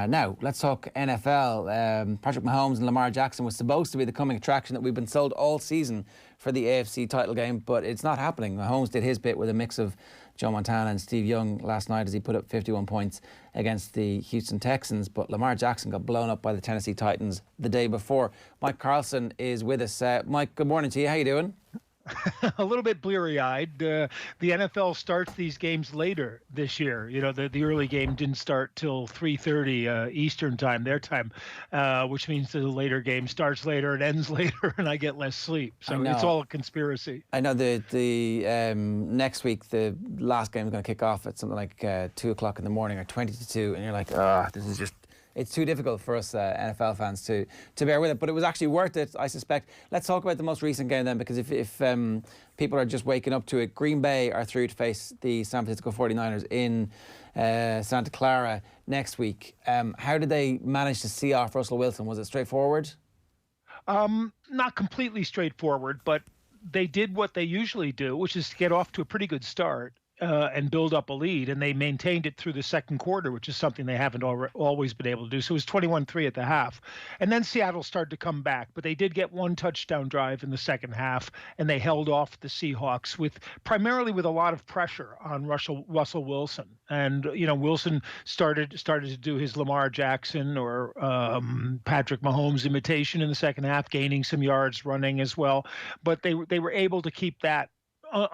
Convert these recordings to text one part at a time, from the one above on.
Now, let's talk NFL. Patrick Mahomes and Lamar Jackson was supposed to be the coming attraction that we've been sold all season for the AFC title game, but it's not happening. Mahomes did his bit with a mix of Joe Montana and Steve Young last night as he put up 51 points against the Houston Texans, but Lamar Jackson got blown up by the Tennessee Titans the day before. Mike Carlson is with us. Mike, good morning to you. How you doing? A little bit bleary-eyed. The NFL starts these games later this year. You know, the early game didn't start till 3:30 Eastern time, their time, which means the later game starts later and ends later, and I get less sleep. So it's all a conspiracy. I know the next week the last game is going to kick off at something like 2 o'clock in the morning or 20 to 2, and you're like, this is just. It's too difficult for us NFL fans to bear with it, but it was actually worth it, I suspect. Let's talk about the most recent game then, because if people are just waking up to it, Green Bay are through to face the San Francisco 49ers in Santa Clara next week. How did they manage to see off Russell Wilson? Was it straightforward? Not completely straightforward, but they did what they usually do, which is to get off to a pretty good start. And build up a lead, and they maintained it through the second quarter, which is something they haven't always been able to do. So it was 21-3 at the half. And then Seattle started to come back, but they did get one touchdown drive in the second half, and they held off the Seahawks primarily with a lot of pressure on Russell Wilson. And, you know, Wilson started to do his Lamar Jackson or Patrick Mahomes imitation in the second half, gaining some yards running as well. But they were able to keep that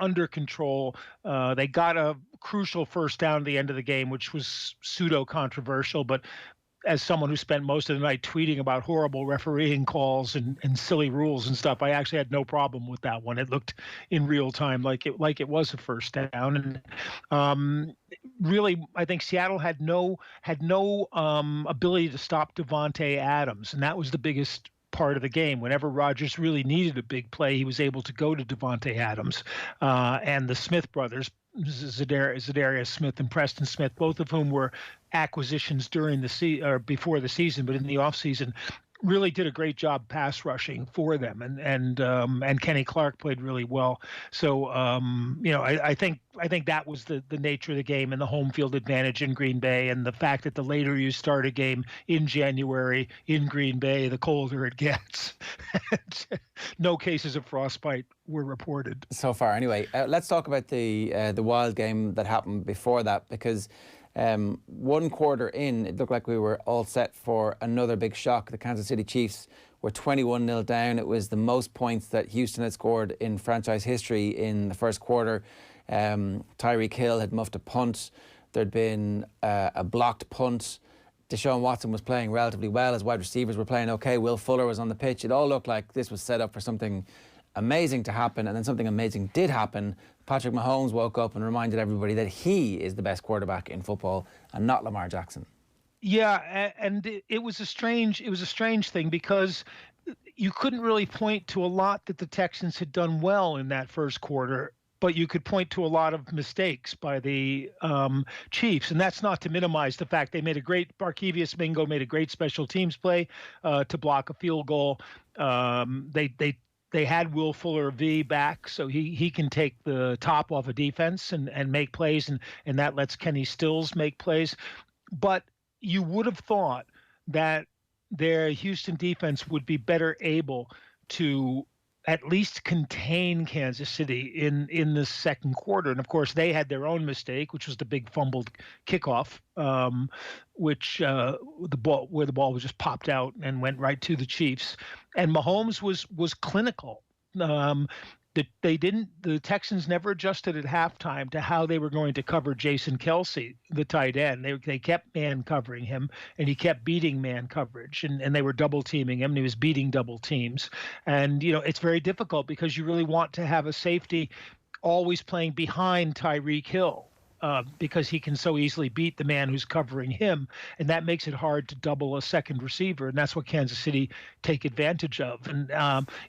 under control. They got a crucial first down at the end of the game, which was pseudo-controversial, but as someone who spent most of the night tweeting about horrible refereeing calls and silly rules and stuff, I actually had no problem with that one. It looked in real time like it was a first down. And really, I think Seattle had no ability to stop Davante Adams, and that was the biggest part of the game. Whenever Rodgers really needed a big play, he was able to go to Davante Adams and the Smith brothers, Zadarius Smith and Preston Smith, both of whom were acquisitions during the before the season, but in the offseason, really did a great job pass rushing for them, and Kenny Clark played really well. So you know, I think that was the nature of the game, and the home field advantage in Green Bay, and the fact that the later you start a game in January in Green Bay, the colder it gets. No cases of frostbite were reported so far. Anyway, let's talk about the wild game that happened before that, because one quarter in, it looked like we were all set for another big shock. The Kansas City Chiefs were 21-0 down. It was the most points that Houston had scored in franchise history in the first quarter. Tyreek Hill had muffed a punt. There'd been a blocked punt. Deshaun Watson was playing relatively well. His wide receivers were playing okay. Will Fuller was on the pitch. It all looked like this was set up for something amazing to happen, and then something amazing did happen. Patrick Mahomes woke up and reminded everybody that he is the best quarterback in football and not Lamar Jackson. Yeah, and it was a strange thing, because you couldn't really point to a lot that the Texans had done well in that first quarter, but you could point to a lot of mistakes by the Chiefs, and that's not to minimize the fact they made a great, Barkevius Mingo made a great special teams play to block a field goal. They had Will Fuller V back, so he can take the top off a defense and make plays, and that lets Kenny Stills make plays. But you would have thought that their Houston defense would be better able to at least contain Kansas City in the second quarter. And of course, they had their own mistake, which was the big fumbled kickoff, which the ball was just popped out and went right to the Chiefs. And Mahomes was clinical. The Texans never adjusted at halftime to how they were going to cover Jason Kelce, the tight end. They kept man covering him, and he kept beating man coverage, and they were double teaming him, and he was beating double teams. And, you know, it's very difficult because you really want to have a safety always playing behind Tyreek Hill. Because he can so easily beat the man who's covering him, and that makes it hard to double a second receiver, and that's what Kansas City take advantage of. And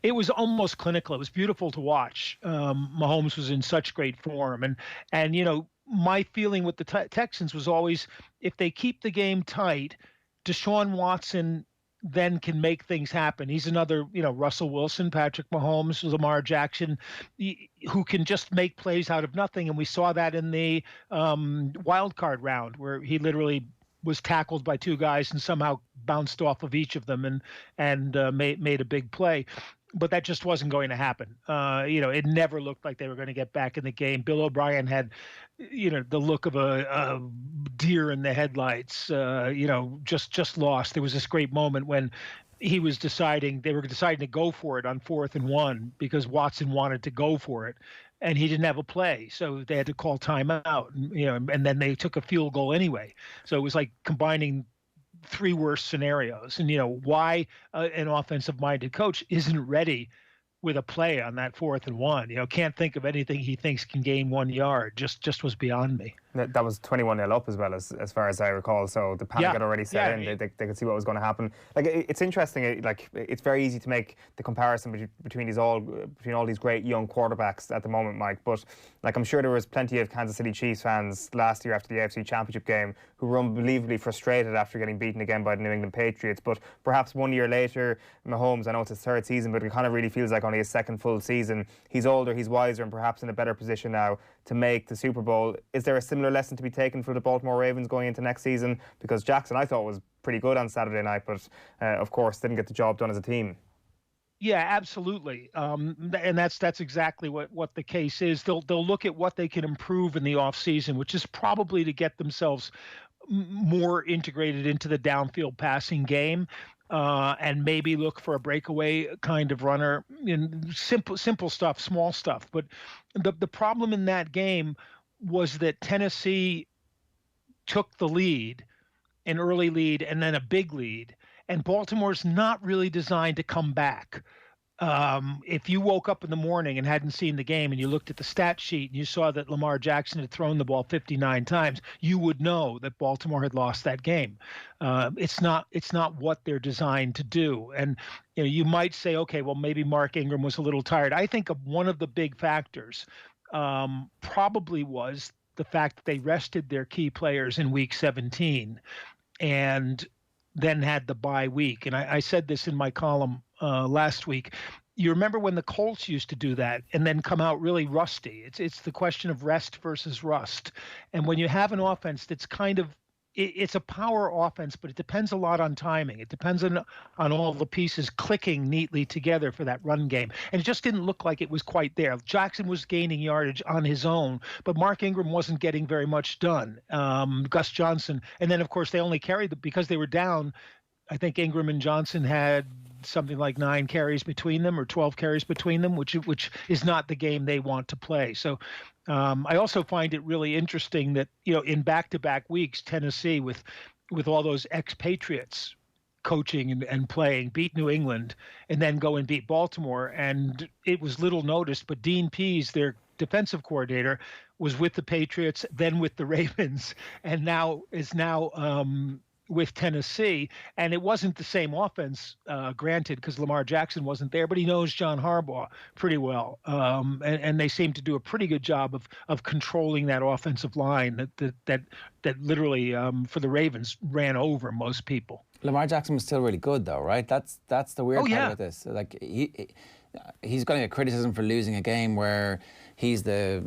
it was almost clinical. It was beautiful to watch. Mahomes was in such great form, and you know, my feeling with the Texans was always, if they keep the game tight, Deshaun Watson then can make things happen. He's another, you know, Russell Wilson, Patrick Mahomes, Lamar Jackson, who can just make plays out of nothing. And we saw that in the wild card round, where he literally was tackled by two guys and somehow bounced off of each of them and made a big play. But that just wasn't going to happen. It never looked like they were going to get back in the game. Bill O'Brien had, the look of a deer in the headlights. Just lost. There was this great moment when they were deciding to go for it on 4th and 1 because Watson wanted to go for it, and he didn't have a play, so they had to call timeout. And then they took a field goal anyway. So it was like combining three worst scenarios. And why an offensive-minded coach isn't ready with a play on that 4th and 1. Can't think of anything he thinks can gain 1 yard. Just was beyond me. That was 21-0 up as well, as far as I recall. So the panic had already set in. They could see what was going to happen. It's interesting. It's very easy to make the comparison between all these great young quarterbacks at the moment, Mike. But I'm sure there was plenty of Kansas City Chiefs fans last year after the AFC Championship game who were unbelievably frustrated after getting beaten again by the New England Patriots. But perhaps 1 year later, Mahomes, I know it's his 3rd season, but it kind of really feels like only his 2nd full season. He's older, he's wiser, and perhaps in a better position now to make the Super Bowl. Is there a similar lesson to be taken for the Baltimore Ravens going into next season? Because Jackson, I thought, was pretty good on Saturday night, but of course didn't get the job done as a team. Yeah, absolutely. And that's exactly what the case is. They'll look at what they can improve in the offseason, which is probably to get themselves more integrated into the downfield passing game. And maybe look for a breakaway kind of runner in simple stuff, small stuff. But the problem in that game was that Tennessee took the lead, an early lead, and then a big lead. And Baltimore's not really designed to come back. If you woke up in the morning and hadn't seen the game and you looked at the stat sheet and you saw that Lamar Jackson had thrown the ball 59 times, you would know that Baltimore had lost that game. It's not what they're designed to do. And you might say, okay, well, maybe Mark Ingram was a little tired. I think one of the big factors probably was the fact that they rested their key players in week 17 and then had the bye week. And I said this in my column last week. You remember when the Colts used to do that and then come out really rusty? It's the question of rest versus rust. And when you have an offense that's it's a power offense, but it depends a lot on timing. It depends on all the pieces clicking neatly together for that run game. And it just didn't look like it was quite there. Jackson was gaining yardage on his own, but Mark Ingram wasn't getting very much done. Gus Johnson. And then, of course, they only carried because they were down. I think Ingram and Johnson had something like 9 carries between them or 12 carries between them, which is not the game they want to play. So I also find it really interesting that, in back-to-back weeks, Tennessee with all those expatriates coaching and playing, beat New England and then go and beat Baltimore. And it was little noticed, but Dean Pease, their defensive coordinator, was with the Patriots, then with the Ravens, and is with Tennessee. And it wasn't the same offense, granted, because Lamar Jackson wasn't there, but he knows John Harbaugh pretty well. And they seem to do a pretty good job of controlling that offensive line that literally, for the Ravens, ran over most people. Lamar Jackson was still really good, though, right? That's the weird part about this. He's going to get criticism for losing a game where he's the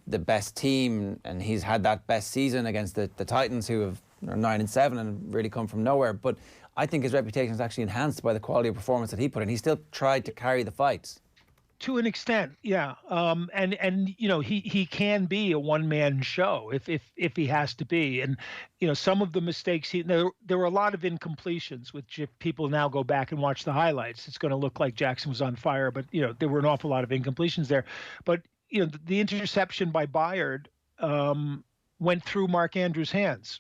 best team, and he's had that best season against the Titans, who have 9-7 and really come from nowhere. But I think his reputation is actually enhanced by the quality of performance that he put in. He still tried to carry the fights. To an extent, yeah. And he can be a one-man show if he has to be. And some of the mistakes there were a lot of incompletions, which if people now go back and watch the highlights, it's going to look like Jackson was on fire. But there were an awful lot of incompletions there. But the interception by Byard went through Mark Andrews' hands.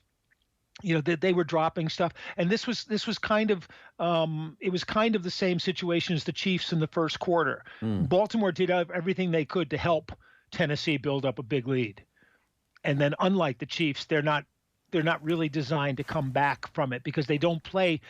They were dropping stuff, and this was kind of it was kind of the same situation as the Chiefs in the first quarter. Baltimore did everything they could to help Tennessee build up a big lead, and then unlike the Chiefs, they're not really designed to come back from it because they don't play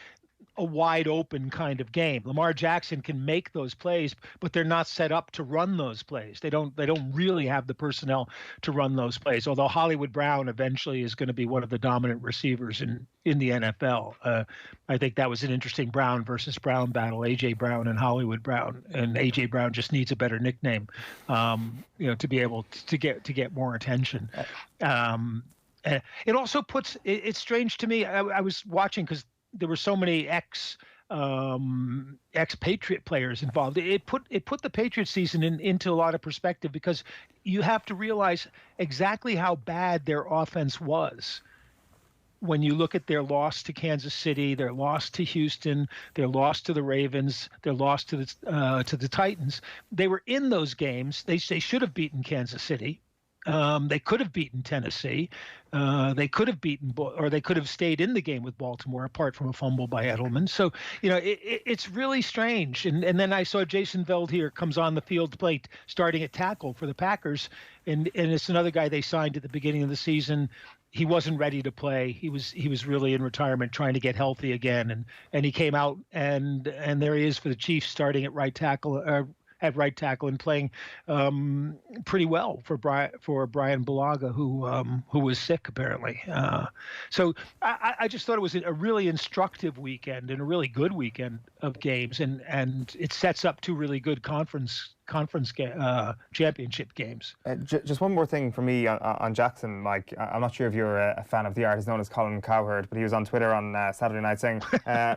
a wide open kind of game. Lamar Jackson can make those plays, but they're not set up to run those plays. They don't really have the personnel to run those plays. Although Hollywood Brown eventually is going to be one of the dominant receivers in the NFL. I think that was an interesting Brown versus Brown battle, AJ Brown and Hollywood Brown, and AJ Brown just needs a better nickname, to be able to get more attention. It also puts it's strange to me. I was watching because there were so many ex-Patriot players involved. It put the Patriot season into a lot of perspective, because you have to realize exactly how bad their offense was when you look at their loss to Kansas City, their loss to Houston, their loss to the Ravens, their loss to the Titans. They were in those games. They should have beaten Kansas City. They could have beaten Tennessee. They could have or they could have stayed in the game with Baltimore, apart from a fumble by Edelman. So, it's really strange. And then I saw Jason Veldheer comes on the field to play, starting at tackle for the Packers. And it's another guy they signed at the beginning of the season. He wasn't ready to play. He was really in retirement, trying to get healthy again. And he came out, and there he is for the Chiefs, starting at right tackle and playing pretty well for Brian Bulaga, who was sick apparently. So I just thought it was a really instructive weekend and a really good weekend of games, and it sets up two really good conference championship games. Just one more thing for me on Jackson, Mike. I'm not sure if you're a fan of the artist known as Colin Cowherd, but he was on Twitter on Saturday night saying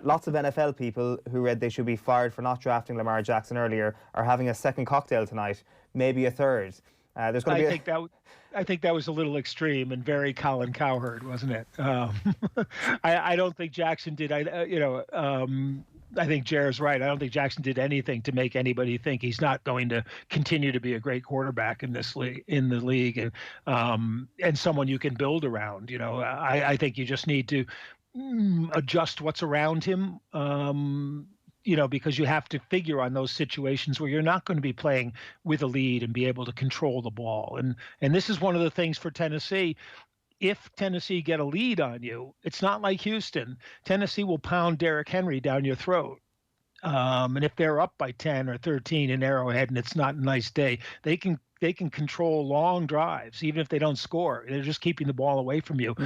lots of NFL people who read they should be fired for not drafting Lamar Jackson earlier are having a second cocktail tonight, maybe a third. There's going to be. I think that was a little extreme and very Colin Cowherd, wasn't it? I don't think Jackson did. I think Jared's right. I don't think Jackson did anything to make anybody think he's not going to continue to be a great quarterback in the league, and someone you can build around. I think you just need to adjust what's around him. Because you have to figure on those situations where you're not going to be playing with a lead and be able to control the ball. And this is one of the things for Tennessee. If Tennessee get a lead on you, it's not like Houston. Tennessee will pound Derrick Henry down your throat. And if they're up by 10 or 13 in Arrowhead and it's not a nice day, they can control long drives, even if they don't score. They're just keeping the ball away from you.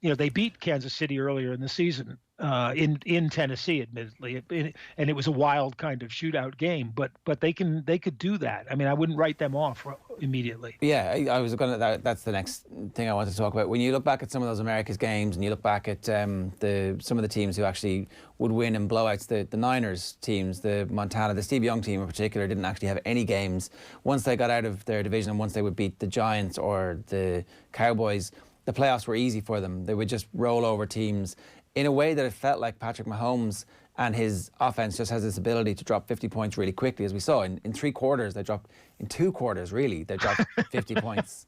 They beat Kansas City earlier in the season in Tennessee, admittedly, and it was a wild kind of shootout game. But they could do that. I mean, I wouldn't write them off immediately. Yeah, I was going to. That's the next thing I wanted to talk about. When you look back at some of those America's games, and you look back at some of the teams who actually would win in blowouts, the Niners teams, the Montana, the Steve Young team in particular, didn't actually have any games once they got out of their division, and once they would beat the Giants or the Cowboys. The playoffs were easy for them. They would just roll over teams in a way that it felt like Patrick Mahomes and his offense just has this ability to drop 50 points really quickly, as we saw. In 3 quarters, they dropped, in 2 quarters, really, they dropped 50 points.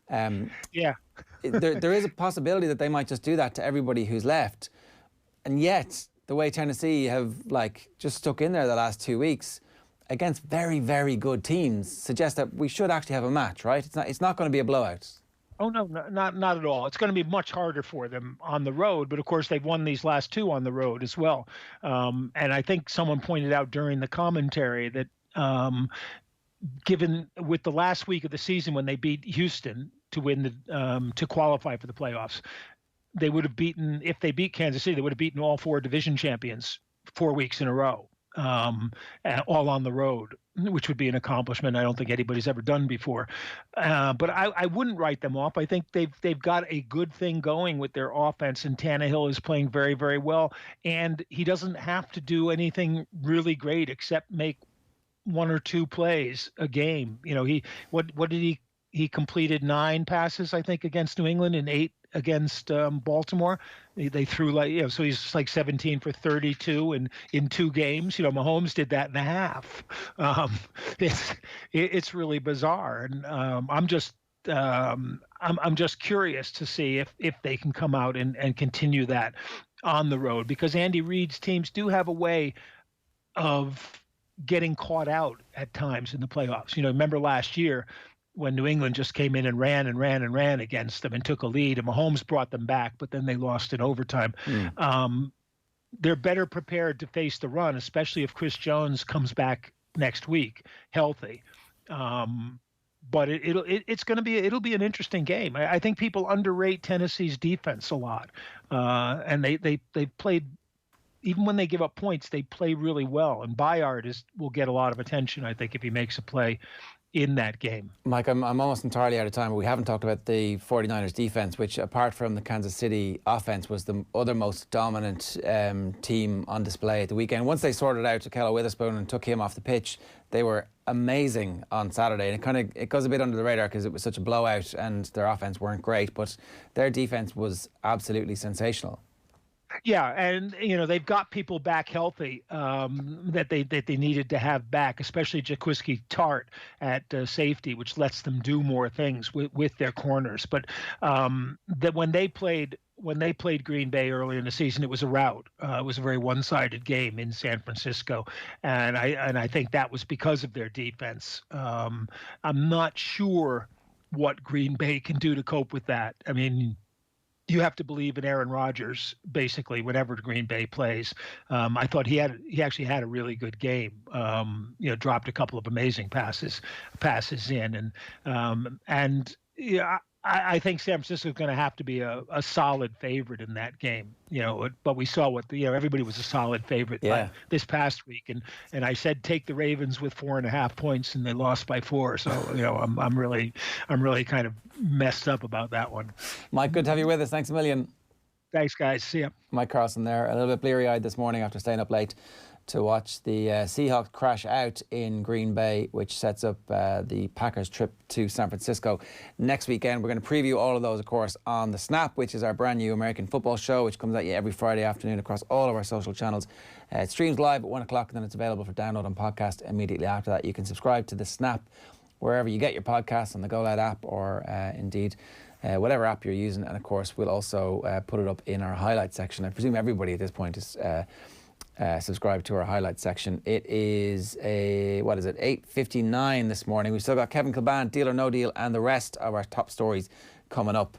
Yeah. There is a possibility that they might just do that to everybody who's left. And yet, the way Tennessee have just stuck in there the last 2 weeks against very, very good teams suggests that we should actually have a match, right? It's not going to be a blowout. Oh, no, not at all. It's going to be much harder for them on the road. But, of course, they've won these last 2 on the road as well. And I think someone pointed out during the commentary that given with the last week of the season when they beat Houston to win to qualify for the playoffs, they would have beaten, if they beat Kansas City, they would have beaten all 4 division champions 4 weeks in a row, all on the road, which would be an accomplishment I don't think anybody's ever done before. But I wouldn't write them off. I think they've got a good thing going with their offense, and Tannehill is playing very, very well. And he doesn't have to do anything really great except make 1 or 2 plays a game. What did he completed 9 passes, I think, against New England and 8 against Baltimore. They threw so he's like 17 for 32 in 2 games. Mahomes did that in a half. It's really bizarre, and I'm just curious to see if they can come out and continue that on the road, because Andy Reid's teams do have a way of getting caught out at times in the playoffs. Remember last year when New England just came in and ran against them and took a lead, and Mahomes brought them back, but then they lost in overtime. They're better prepared to face the run, especially if Chris Jones comes back next week healthy. But it'll be an interesting game. I think people underrate Tennessee's defense a lot, and they played. Even when they give up points, they play really well. And Bayard will get a lot of attention, I think, if he makes a play in that game. Mike, I'm almost entirely out of time, but we haven't talked about the 49ers defense, which apart from the Kansas City offense was the other most dominant team on display at the weekend. Once they sorted out Akello Witherspoon and took him off the pitch, they were amazing on Saturday. And it goes a bit under the radar because it was such a blowout and their offense weren't great, but their defense was absolutely sensational. Yeah, and they've got people back healthy that they needed to have back, especially Jaquiski Tart at safety, which lets them do more things with their corners. But that when they played Green Bay earlier in the season, it was a rout. It was a very one-sided game in San Francisco, and I think that was because of their defense. I'm not sure what Green Bay can do to cope with that. I mean, you have to believe in Aaron Rodgers, basically, whenever Green Bay plays. I thought he actually had a really good game. Dropped a couple of amazing passes in, and I think San Francisco is going to have to be a solid favorite in that game. But we saw everybody was a solid favorite this past week, and I said take the Ravens with 4.5 points, and they lost by 4. So I'm really kind of messed up about that one. Mike, good to have you with us. Thanks a million. Thanks, guys. See ya. Mike Carlson there, a little bit bleary-eyed this morning after staying up late to watch the Seahawks crash out in Green Bay, which sets up the Packers' trip to San Francisco next weekend. We're going to preview all of those, of course, on The Snap, which is our brand new American football show, which comes at you every Friday afternoon across all of our social channels. It streams live at 1 o'clock, and then it's available for download on podcast immediately after that. You can subscribe to The Snap wherever you get your podcasts, on the GoLoud app or indeed whatever app you're using. And, of course, we'll also put it up in our highlights section. I presume everybody at this point is subscribe to our highlights section. It is 8:59 this morning. We've still got Kevin Kilban, Deal or No Deal, and the rest of our top stories coming up.